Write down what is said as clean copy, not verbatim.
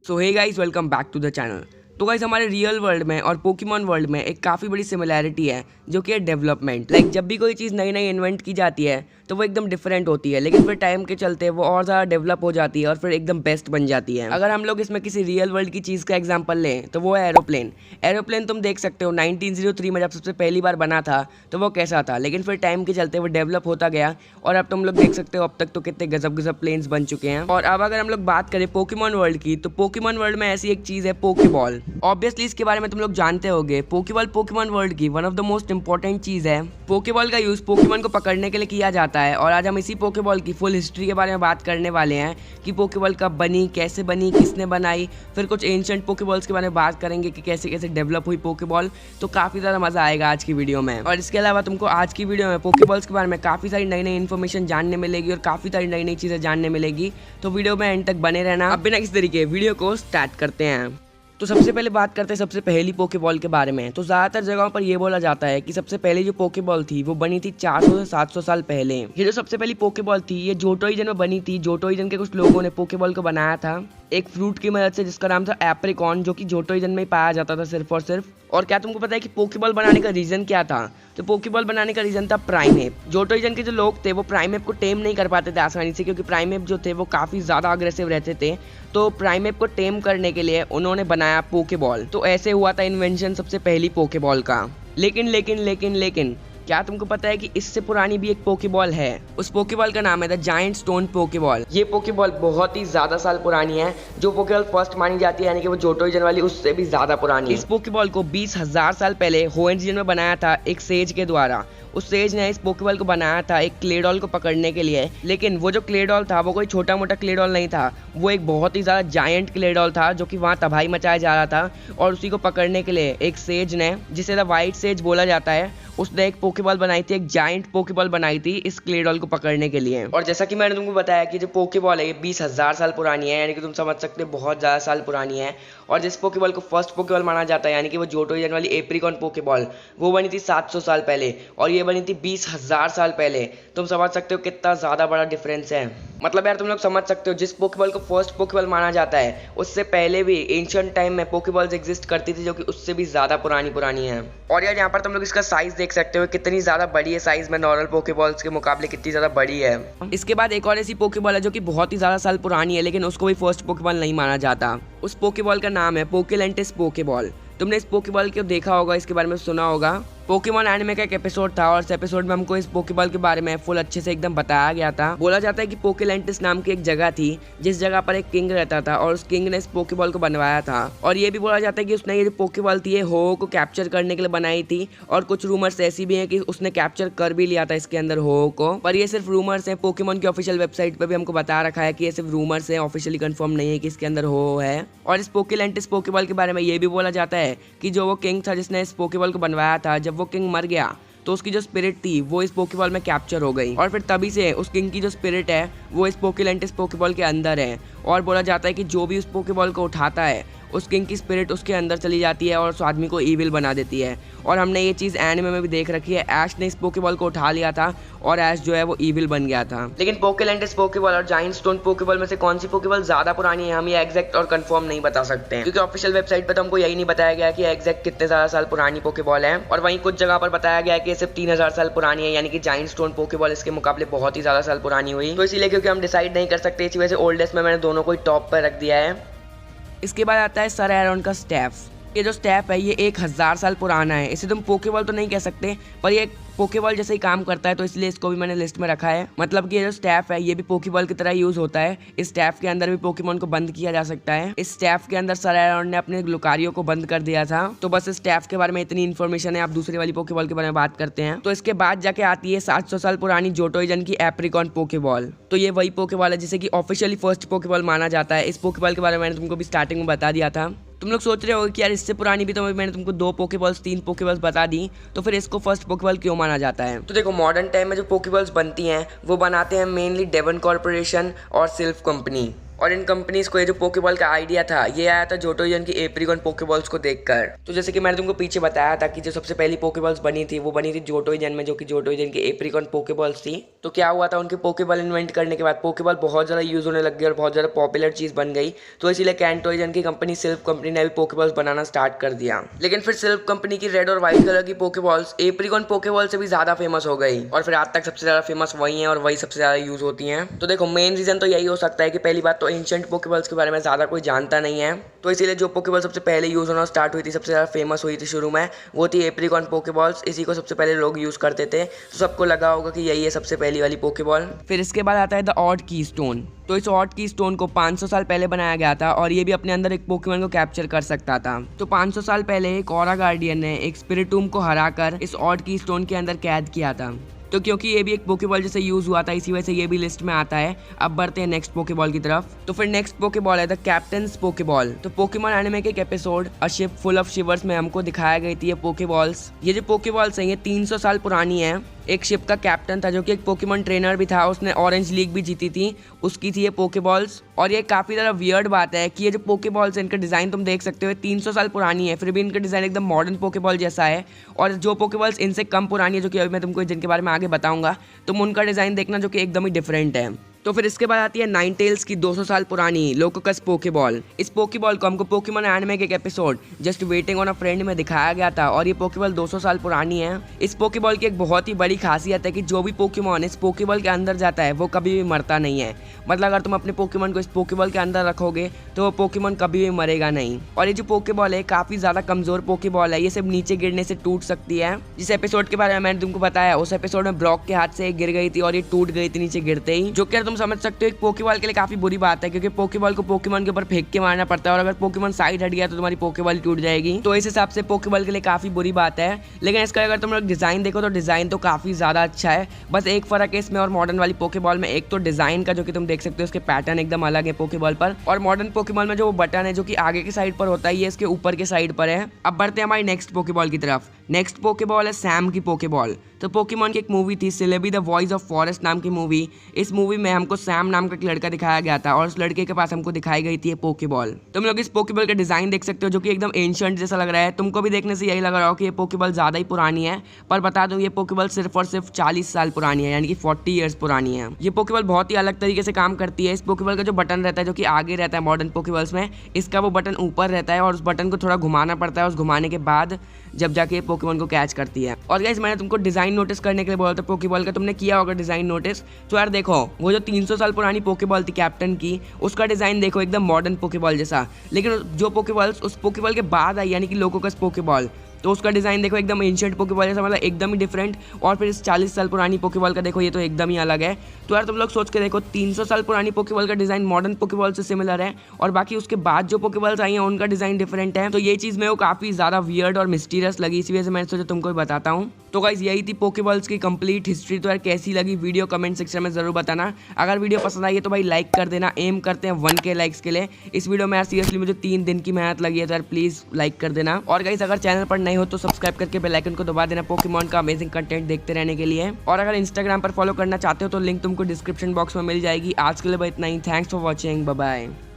So hey guys, welcome back to the channel. तो guys, हमारे real world में और पोकेमॉन वर्ल्ड में एक काफ़ी बड़ी सिमिलैरिटी है जो कि है डेवलपमेंट। जब भी कोई चीज़ नई नई इन्वेंट की जाती है तो वो एकदम डिफरेंट होती है, लेकिन फिर टाइम के चलते वो और ज़्यादा डेवलप हो जाती है और फिर एकदम बेस्ट बन जाती है। अगर हम लोग इसमें किसी रियल वर्ल्ड की चीज़ का एग्जाम्पल लें तो वो है एरोप्लेन। एरोप्लेन तुम देख सकते हो 1903 में जब सबसे पहली बार बना था तो वो कैसा था, लेकिन फिर टाइम के चलते वो डेवलप होता गया और अब तुम लोग देख सकते हो अब तक तो कितने गजब गजब प्लेन्स बन चुके हैं। और अब अगर हम लोग बात करें पोकेमॉन वर्ल्ड की, तो पोकेमॉन वर्ल्ड में ऐसी एक चीज़ है पोकेबॉल। ऑब्वियसली इसके बारे में तुम लोग जानते होगे। पोकेबॉल पोकेमॉन वर्ल्ड की one of the most important चीज़ है। पोकेबॉल का यूज़ पोकेमॉन को पकड़ने के लिए किया जाता है और आज हम इसी पोकेबॉल की फुल हिस्ट्री के बारे में बात करने वाले हैं कि पोकेबॉल कब बनी, कैसे बनी, किसने बनाई, फिर कुछ एंशिएंट पोकेबॉल्स के बारे में बात करेंगे कि कैसे कैसे डेवलप हुई पोकेबॉल। तो काफ़ी ज़्यादा मज़ा आएगा आज की वीडियो में। और इसके अलावा तुमको आज की वीडियो में पोकेबॉल्स के बारे में काफ़ी सारी नई नई इन्फॉर्मेशन जानने मिलेगी और काफ़ी सारी नई नई चीज़ें जानने मिलेगी। तो वीडियो में एंड तक बने रहना। अब बिना किसी तरीके वीडियो को स्टार्ट करते हैं। तो सबसे पहले बात करते हैं सबसे पहली पोकेबॉल के बारे में। तो ज़्यादातर जगहों पर यह बोला जाता है कि सबसे पहले जो पोकेबॉल थी वो बनी थी 400 से 700 साल पहले। ये जो सबसे पहली पोकेबॉल थी ये जोटो रीजन में बनी थी। जोटो रीजन के कुछ लोगों ने पोकेबॉल को बनाया था एक फ्रूट की मदद से जिसका नाम था एप्रिकॉन, जो कि जोटो रीजन में ही पाया जाता था सिर्फ और सिर्फ। और क्या तुमको पता है कि पोकेबॉल बनाने का रीज़न क्या था? तो पोकेबॉल बनाने का रीज़न था प्राइमेप। जोटो रीजन के जो लोग थे वो प्राइमेप को टेम नहीं कर पाते थे आसानी से, क्योंकि प्राइमेप जो थे वो काफ़ी ज़्यादा अग्रेसिव रहते थे। तो प्राइमेप को टेम करने के लिए उन्होंने बनाया पोकेबॉल। तो ऐसे हुआ था इन्वेंशन सबसे पहली पोकेबॉल का। लेकिन लेकिन लेकिन लेकिन क्या तुमको पता है कि इससे पुरानी भी एक पोकेबॉल है? उस पोकेबॉल का नाम है द जायंट स्टोन पोकेबॉल। ये पोकेबॉल बहुत ही ज्यादा साल पुरानी है। जो पोकेबॉल फर्स्ट मानी जाती है यानी कि वो जोटो रीजन वाली, उससे भी ज्यादा पुरानी है। इस पोकेबॉल को 20,000 साल पहले होएन रीजन में बनाया था एक सेज के द्वारा। उस सेज ने इस पोकेबॉल को बनाया था एक क्लेडॉल को पकड़ने के लिए। लेकिन वो जो क्लेडॉल था वो कोई छोटा मोटा क्लेडॉल नहीं था, वो एक बहुत ही ज़्यादा जायंट क्लेडॉल था जो कि वहाँ तबाही मचाया जा रहा था। और उसी को पकड़ने के लिए एक सेज ने, जिसे द वाइट सेज बोला जाता है, उसने एक पोकेबॉल बनाई थी, एक जायंट पोकेबॉल बनाई थी इस क्लेडॉल को पकड़ने के लिए। और जैसा कि मैंने तुमको बताया कि जो पोकेबॉल है ये 20,000 साल पुरानी है, यानी कि तुम समझ सकते हो बहुत ज़्यादा साल पुरानी है। और जिस पोकेबॉल को फर्स्ट पोकेबॉल माना जाता है यानी कि वो जोटो रीजन वाली एप्रिकॉन पोकेबॉल, वो बनी थी 700 साल पहले और ये बनी थी 20,000 साल पहले। तुम समझ सकते हो कितना ज़्यादा बड़ा डिफरेंस है। मतलब यार तुम लोग समझ सकते हो, जिस पोकेबॉल को फर्स्ट पोकेबॉल माना जाता है उससे पहले भी एंशिएंट टाइम में पोकेबॉल्स एग्जिस्ट करती थी जो कि उससे भी ज़्यादा पुरानी है। और यार यहाँ पर तुम लोग इसका साइज देख सकते हो कितनी ज़्यादा बड़ी है। साइज में नॉर्मल पोकेबॉल्स के मुकाबले कितनी ज़्यादा बड़ी है। इसके बाद एक और ऐसी पोकेबॉल है जो कि बहुत ही ज़्यादा साल पुरानी है, लेकिन उसको भी फर्स्ट पोकेबॉल नहीं माना जाता। उस पोकेबॉल का नाम है पोकेलेंटिस पोकेबॉल। तुमने इस पोकेबॉल को देखा होगा, इसके बारे में सुना होगा। पोकेमॉन एनिमे का एक एपिसोड था और इस एपिसोड में हमको इस पोकेबॉल के बारे में फुल अच्छे से एकदम बताया गया था। बोला जाता है कि पोकेलेंटिस नाम की एक जगह थी जिस जगह पर एक किंग रहता था और उस किंग ने इस पोकेबॉल को बनवाया था। और ये भी बोला जाता है कि उसने ये जो पोकेबॉल थी ये हो को कैप्चर करने के लिए बनाई थी। और कुछ रूमर्स ऐसी भी हैं कि उसने कैप्चर कर भी लिया था इसके अंदर हो को, पर ये सिर्फ रूमर्स हैं। पोकेमॉन की ऑफिशियल वेबसाइट पर भी हमको बता रखा है कि ये सिर्फ रूमर्स है, ऑफिशियली कंफर्म नहीं है कि इसके अंदर हो है। और इस पोकेलेंटिस पोकेबॉल के बारे में ये भी बोला जाता है कि जो वो किंग था जिसने इस पोकेबॉल को बनवाया था, जब वो किंग मर गया तो उसकी जो स्पिरिट थी वो इस पोकेबॉल में कैप्चर हो गई और फिर तभी से उस किंग की जो स्पिरिट है वो इस पोकेलेंटिस पोकेबॉल के अंदर है। और बोला जाता है कि जो भी उस पोकेबॉल को उठाता है उस किंग की स्पिरिट उसके अंदर चली जाती है और उस आदमी को ईविल बना देती है। और हमने ये चीज़ एनिमे में भी देख रखी है। ऐश ने इस पोकेबॉल को उठा लिया था और ऐश जो है वो ईविल बन गया था। लेकिन पोकेलेंटिस पोकेबॉल और जायंट स्टोन पोकेबॉल में से कौन सी पोकेबॉल ज़्यादा पुरानी है हम ये एग्जैक्ट और कंफर्म नहीं बता सकते हैं, क्योंकि ऑफिशियल वेबसाइट पर तो हमको यही नहीं बताया गया कि एग्जैक्ट कितने ज़्यादा साल पुरानी पोकेबॉल है। और वहीं कुछ जगह पर बताया गया कि सिर्फ 3,000 साल पुरानी है, यानी कि जायंट स्टोन पोकेबॉल इसके मुकाबले बहुत ही ज़्यादा साल पुरानी हुई। तो इसीलिए क्योंकि हम डिसाइड नहीं कर सकते, इसी वजह से ओल्डेस्ट में मैंने दोनों को टॉप पर रख दिया है। इसके बाद आता है सर एरोन का स्टैफ। ये जो स्टैफ है ये 1,000 साल पुराना है। इसे तुम पोकेबॉल तो नहीं कह सकते, पर ये पोकेबॉल जैसे ही काम करता है, तो इसलिए इसको भी मैंने लिस्ट में रखा है। मतलब कि ये जो स्टैफ है ये भी पोकेबॉल की तरह यूज होता है। इस स्टैफ के अंदर भी पोकेमॉन को बंद किया जा सकता है। इस स्टैफ के अंदर सर एरोन ने अपने लुकारियो को बंद कर दिया था। तो बस इस स्टैफ के बारे में इतनी इन्फॉर्मेशन है। आप दूसरी वाली पोकेबॉल के बारे में बात करते हैं। तो इसके बाद जाके आती है 700 साल पुरानी जोटो रीजन की एप्रिकॉन पोकेबॉल। तो ये वही पोकेबॉल है जिसे कि ऑफिशियली फर्स्ट पोकेबॉल माना जाता है। इस पोकेबॉल के बारे में मैंने तुमको भी स्टार्टिंग में बता दिया था। तुम लोग सोच रहे हो कि यार इससे पुरानी भी तो मैंने तुमको 2 पोकेबॉल्स 3 पोकेबॉल्स बता दी, तो फिर इसको फर्स्ट पोकेबॉल क्यों माना जाता है? तो देखो, मॉडर्न टाइम में जो पोकेबॉल्स बनती हैं वो बनाते हैं मेनली डेवन कॉर्पोरेशन और सिल्फ कंपनी। और इन कंपनीज को ये जो पोकेबॉल का आइडिया था ये आया था जोटो रीजन की एप्रिकॉन पोकेबॉल्स को देखकर। तो जैसे कि मैंने तुमको पीछे बताया था कि जो सबसे पहली पोकेबॉल्स बनी थी वो बनी थी जोटो रीजन में, जो कि जोटो रीजन की एप्रिकॉन पोकेबॉल्स थी। तो क्या हुआ था, उनके पोकेबॉल इन्वेंट करने के बाद पोकेबॉल बहुत ज़्यादा यूज होने लग गई और बहुत ज़्यादा पॉपुलर चीज़ बन गई। तो इसीलिए कैंटो रीजन की कंपनी सिल्फ कंपनी ने भी पोकेबॉल्स बनाना स्टार्ट कर दिया। लेकिन फिर सिल्फ कंपनी की रेड और व्हाइट कलर की पोकेबॉल्स एप्रिकॉन पोकेबॉल से भी ज़्यादा फेमस हो गई और फिर आज तक सबसे ज़्यादा फेमस वही है और वही सबसे ज़्यादा यूज होती हैं। तो देखो मेन रीज़न तो यही हो सकता है कि पहली बात तो एंशिएंट पोकेबॉल्स के बारे में ज़्यादा कोई जानता नहीं है, तो इसीलिए जो पोकेबॉल सबसे पहले यूज़ होना स्टार्ट हुई थी, सबसे ज़्यादा फेमस हुई थी शुरू में, वो थी एप्रिकॉन पोकेबॉल्स। इसी को सबसे पहले लोग यूज़ करते थे, तो सबको लगा होगा कि यही है सबसे पहली वाली पोकेबॉल। फिर इसके बाद आता है द ऑड की स्टोन। तो इस ऑड की स्टोन को 500 साल पहले बनाया गया था और ये भी अपने अंदर एक पोकेमॉन को कैप्चर कर सकता था। तो 500 साल पहले एक ऑरा गार्डियन ने एक स्पिरिटूम को हराकर इस ऑड की स्टोन के अंदर कैद किया था। तो क्योंकि ये भी एक पोकेबॉल जैसे यूज हुआ था, इसी वजह से ये भी लिस्ट में आता है। अब बढ़ते हैं नेक्स्ट पोकेबॉल की तरफ। तो फिर नेक्स्ट पोकेबॉल है द कैप्टन्स पोकेबॉल। तो पोकेमॉन एनिमे के एक episode a ship full of शिवर्स में हमको दिखाया गई थी ये पोकेबॉल्स। ये जो पोकेबॉल्स हैं ये 300 साल पुरानी है। एक शिप का कैप्टन था जो कि एक पोकेमॉन ट्रेनर भी था, उसने ऑरेंज लीग भी जीती थी, उसकी थी ये पोकेबॉल्स। और ये काफ़ी ज़्यादा वियर्ड बात है कि ये जो पोकेबॉल्स हैं इनका डिज़ाइन तुम देख सकते हो 300 साल पुरानी है, फिर भी इनका डिज़ाइन एकदम मॉडर्न पोकेबॉल जैसा है। और जो पोकेबॉल्स इनसे कम पुरानी है, जो कि अभी मैं तुमको जिनके बारे में आगे बताऊंगा, तुम उनका डिज़ाइन देखना जो कि एकदम ही डिफरेंट है। तो फिर इसके बाद आती है नाइनटेल्स की 200 साल पुरानी लोकोकस पोकेबॉल। इस पोकेबॉल को हमको पोकेमॉन एनिमे के एक episode just waiting on a friend में दिखाया गया था और ये पोकेबॉल 200 साल पुरानी है। इस पोकेबॉल की एक बहुत ही बड़ी खासियत है कि जो भी पोकेमॉन इस पोकेबॉल के अंदर जाता है वो कभी भी मरता नहीं है। मतलब अगर तुम अपने पोकेमॉन को इस पोकेबॉल के अंदर रखोगे तो वो पोकेमॉन कभी भी मरेगा नहीं। और ये जो पोकेबॉल है काफ़ी ज़्यादा कमज़ोर पोकेबॉल है, ये सब नीचे गिरने से टूट सकती है। जिस एपिसोड के बारे में मैंने तुमको बताया उस एपिसोड में ब्रॉक के हाथ से गिर गई थी और ये टूट गई थी नीचे गिरते ही, जो कि तुम समझ सकते हो एक पोकेबॉल के लिए काफी बुरी बात है, क्योंकि पोकेबॉल को पोकेमॉन के ऊपर फेंक के मारना पड़ता है और अगर पोकेमॉन साइड हट गया तो तुम्हारी पोकेबॉल टूट जाएगी। तो इस हिसाब से पोकेबॉल के लिए काफी बुरी बात है। लेकिन इसका अगर तुम लोग डिजाइन देखो तो डिजाइन तो काफी ज्यादा अच्छा है। बस एक फर्क है इसमें और मॉडर्न वाली पोकेबॉल में, एक तो डिजाइन का जो कि तुम देख सकते हो उसके पैटर्न एकदम अलग है पोकेबॉल पर, और मॉडर्न पोकेबॉल में जो वो बटन है जो कि आगे की साइड पर होता है ये इसके ऊपर के साइड पर है। अब बढ़ते हैं हमारी नेक्स्ट पोकेबॉल की तरफ। नेक्स्ट पोकेबॉल है सैम की पोकेबॉल। तो पोकेमॉन की एक मूवी थी syllable the voice of forest नाम की मूवी। इस मूवी में हमको सैम नाम का एक लड़का दिखाया गया था और उस लड़के के पास हमको दिखाई गई थी ये पोकेबॉल। तुम लोग इस पोकेबॉल का डिजाइन देख सकते हो जो कि एकदम एंशिएंट जैसा लग रहा है। तुमको भी देखने से यही लग रहा हो कि ये पोकेबॉल ज़्यादा ही पुरानी है, पर बता दो ये पोकेबॉल सिर्फ और सिर्फ 40 साल पुरानी है, यानी कि 40 ईयर्स पुरानी है। ये पोकेबॉल बहुत ही अलग तरीके से काम करती है। इस पोकेबॉल का जो बटन रहता है जो कि आगे रहता है मॉडर्न पोकेबॉल्स में, इसका वो बटन ऊपर रहता है और उस बटन को थोड़ा घुमाना पड़ता है। उस घुमाने के बाद जब जाके पोकेमॉन को कैच करती है। और गाइस मैंने तुमको डिजाइन नोटिस करने के लिए बोला था पोकेबॉल का, तुमने किया होगा डिजाइन नोटिस। तो यार देखो वो जो 300 साल पुरानी पोकेबॉल थी कैप्टन की, उसका डिजाइन देखो एकदम मॉडर्न पोकेबॉल जैसा। लेकिन जो पोकेबॉल्स उस पोकेबॉल के बाद आई यानी कि लोकोकस पोकेबॉल, तो उसका डिज़ाइन देखो एकदम एंशिएंट पोकेबॉल जैसा, मतलब एकदम ही डिफरेंट। और फिर इस 40 साल पुरानी पोकेबॉल का देखो ये तो एकदम ही अलग है। तो यार तुम लोग सोच के देखो 300 साल पुरानी पोकेबॉल का डिज़ाइन मॉडर्न पोकेबॉल से सिमिलर है और बाकी उसके बाद जो पोकेबॉल्स आई हैं उनका डिज़ाइन डिफरेंट है। तो ये चीज़ मेरे को काफ़ी ज़्यादा वियर्ड और मिस्टीरियस लगी, इसी वजह से मैंने सोचा तुमको भी बताता हूँ। तो गाइस यही थी पोकेबॉल्स की कंप्लीट हिस्ट्री। तो यार कैसी लगी वीडियो कमेंट सेक्शन में ज़रूर बताना। अगर वीडियो पसंद आई है तो भाई लाइक कर देना। एम करते हैं 1K लाइक्स के लिए। इस वीडियो में यार सीरियसली मुझे 3 दिन की मेहनत लगी है, तो यार प्लीज़ लाइक कर देना। और गाइस अगर चैनल पर नए हो तो सब्सक्राइब करके बेल आइकन को दबा देना पोकेमॉन का अमेजिंग कंटेंट देखते रहने के लिए। और अगर इंस्टाग्राम पर फॉलो करना चाहते हो तो लिंक तुमको डिस्क्रिप्शन बॉक्स में मिल जाएगी। आज के लिए इतना ही। Thanks for watching, bye bye.